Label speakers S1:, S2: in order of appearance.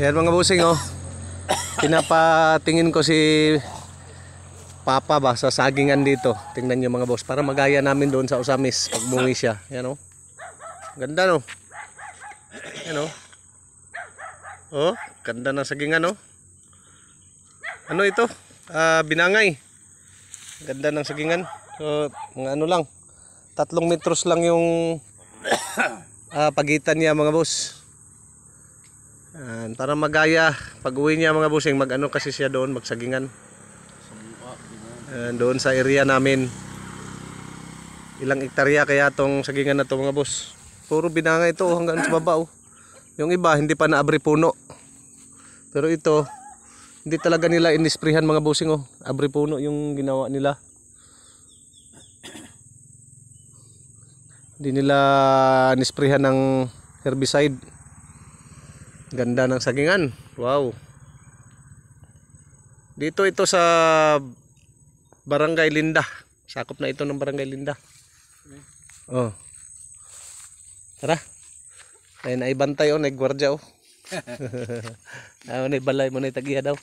S1: Ayan mga busing oh. Pinapatingin ko si Papa ba sa sagingan dito. Tingnan niyo mga boss para magaya namin doon sa Usamis pag bungi siya. Ayan oh. Ganda no. Ayan oh. Oh, ganda ng sagingan oh. Ano ito? Binangay. Ganda ng sagingan. So, mga ano lang. 3 metros lang yung pagitan niya mga boss. Para magaya pag uwi niya mga bossing, mag-ano kasi siya doon, magsagingan. Doon sa area namin. Ilang hektarya kaya tong sagingan na to mga boss. Puro binanga ito hanggang sa baba oh. Yung iba hindi pa naabri puno. Pero ito hindi talaga nila inisprehan mga bossing oh. Abri puno yung ginawa nila. Hindi nila inisprehan ng herbicide. Ganda ng sagingan. Wow. Dito ito sa Barangay Linda. Sakop na ito ng Barangay Linda. Oh. Tara. Ay naibantay oh, naigwardya oh. Ay balay mo na itagiya daw.